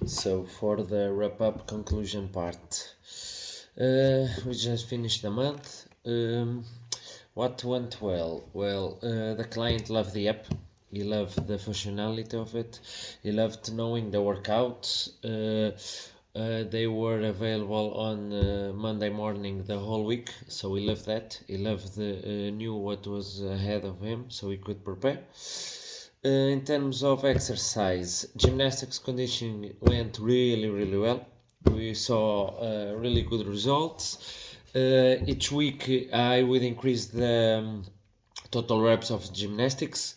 So for the wrap-up conclusion part, we just finished the month. What went well? Well, the client loved the app. He loved the functionality of it. He loved knowing the workouts. They were available on Monday morning the whole week, so he loved that. He loved knew what was ahead of him, so he could prepare. In terms of exercise, gymnastics conditioning went really well. We saw really good results. Each week I would increase the total reps of gymnastics.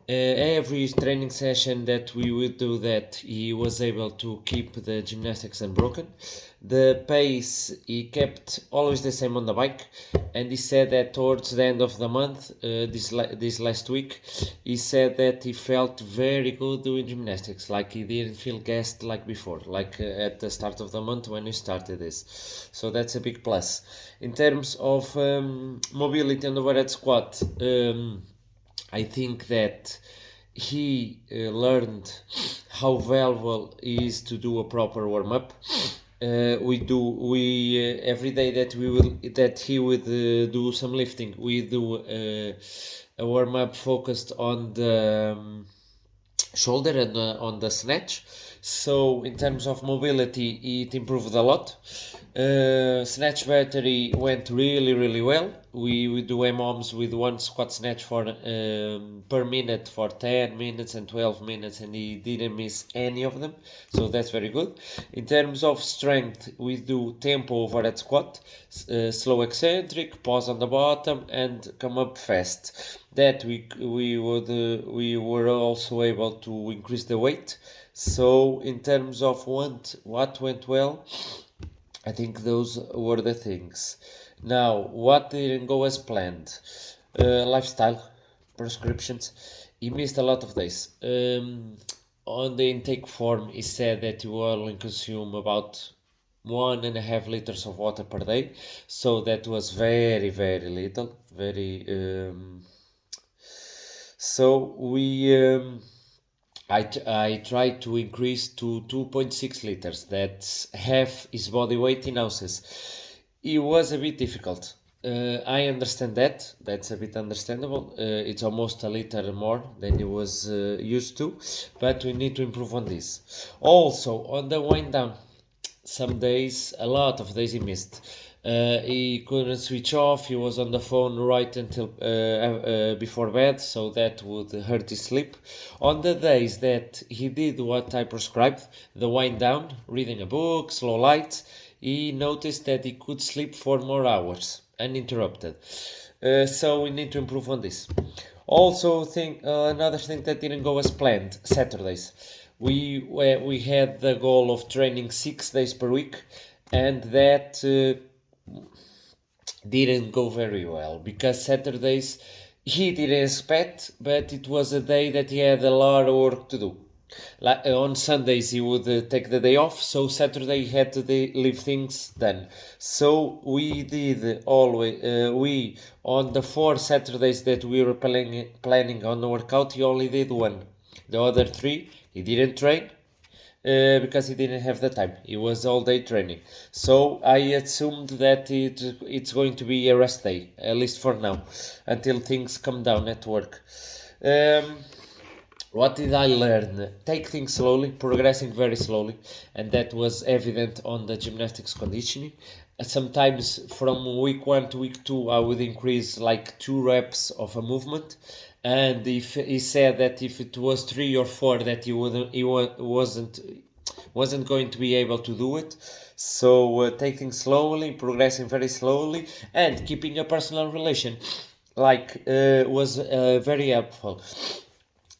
Every training session that we would do that, he was able to keep the gymnastics unbroken. The pace he kept always the same on the bike, and he said that towards the end of the month, this last week, he said that he felt very good doing gymnastics, like he didn't feel gassed like before, like at the start of the month when we started this. So that's a big plus. In terms of mobility on the overhead squat, I think that he learned how valuable it is to do a proper warm up. We every day that he would do some lifting, we do a warm up focused on the shoulder and on the snatch. So in terms of mobility, it improved a lot. Snatch battery went really well. We do MOMs with one squat snatch for per minute for 10 minutes and 12 minutes, and he didn't miss any of them, so that's very good. In terms of strength, we do tempo overhead squat, slow eccentric, pause on the bottom, and come up fast. That we were also able to increase the weight. So in terms of what went well, I think those were the things. Now, what didn't go as planned? Lifestyle prescriptions. He missed a lot of days. On the intake form, he said that he will only consume about 1.5 liters of water per day. So that was very little. So I tried to increase to 2.6 liters. That's half his body weight in ounces. It was a bit difficult. I understand that. That's a bit understandable. It's almost a liter more than he was used to, but we need to improve on this. Also, on the wind down, some days, a lot of days he missed. He couldn't switch off. He was on the phone right until before bed, so that would hurt his sleep. On the days that he did what I prescribed, the wind down, reading a book, slow light, he noticed that he could sleep for more hours uninterrupted. So we need to improve on this. Also, another thing that didn't go as planned: Saturdays. We had the goal of training 6 days per week, and that didn't go very well because Saturdays he didn't expect, but it was a day that he had a lot of work to do. Like, on Sundays he would take the day off, so Saturday he had to leave things done. So we did always we on the 4 Saturdays that we were planning on the workout, he only did one. The other 3 he didn't train because he didn't have the time. It was all day training. So I assumed that it's going to be a rest day, at least for now, until things come down at work. What did I learn? Take things slowly, progressing very slowly, and that was evident on the gymnastics conditioning. Sometimes from week 1 to week 2, I would increase like 2 reps of a movement, and if he said that if it was 3 or 4, that wasn't going to be able to do it. So taking slowly, progressing very slowly, and keeping a personal relation, was very helpful.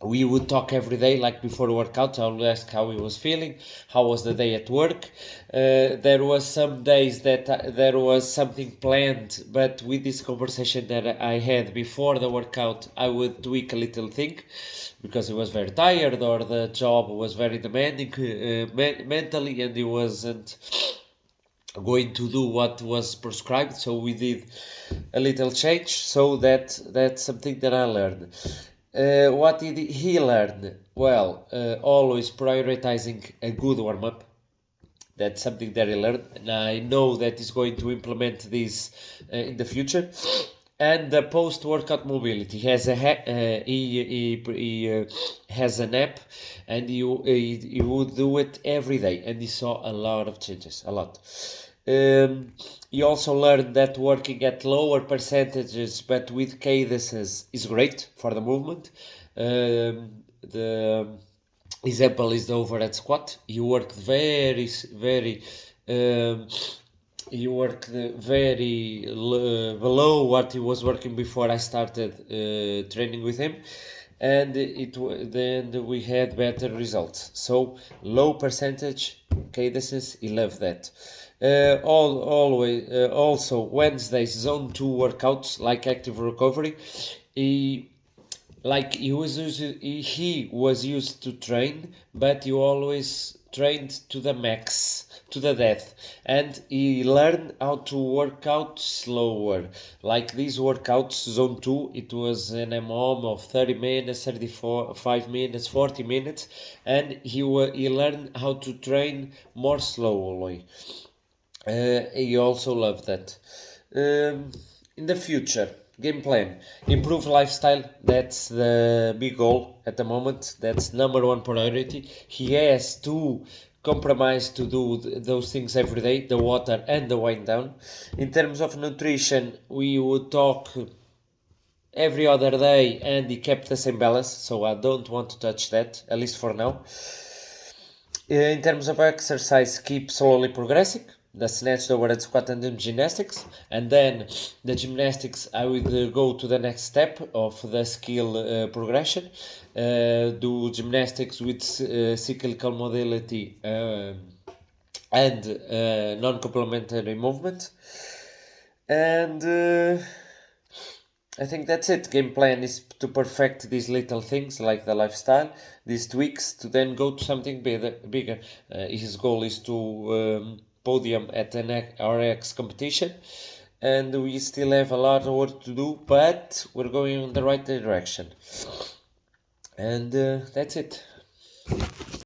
We would talk every day, like before workout. I would ask how he was feeling, how was the day at work. There was some days that there was something planned, but with this conversation that I had before the workout, I would tweak a little thing because he was very tired or the job was very demanding mentally, and he wasn't going to do what was prescribed. So we did a little change. So that's something that I learned. What did he learn? Well, always prioritizing a good warm up. That's something that I learned, and I know that he's going to implement this in the future. And the post-workout mobility has he has an app, and he would do it every day, and he saw a lot of changes, a lot. He also learned that working at lower percentages but with cadences is great for the movement. The example is the overhead squat. You worked very he worked very below what he was working before I started training with him, and then we had better results. So low percentage cadences, he loved that. Also Wednesdays zone 2 workouts like active recovery. He he was used to train, but he always trained to the max, to the death, and he learned how to work out slower. Like these workouts, zone 2, it was an MOM of 30 minutes, 34, 5 minutes, 40 minutes, and he learned how to train more slowly. He also loved that. In the future, game plan, improve lifestyle. That's the big goal at the moment. That's number one priority. He has to compromise to do those things every day, the water and the wind down. In terms of nutrition, we would talk every other day, and he kept the same balance, so I don't want to touch that, at least for now. In terms of exercise, keep slowly progressing. The snatch, the overhead squat, and the gymnastics. And then the gymnastics, I would go to the next step of the skill progression. Do gymnastics with cyclical modality and non-complementary movement. And I think that's it. Game plan is to perfect these little things like the lifestyle, these tweaks, to then go to something bigger. His goal is to podium at an RX competition, and we still have a lot of work to do, but we're going in the right direction. And that's it.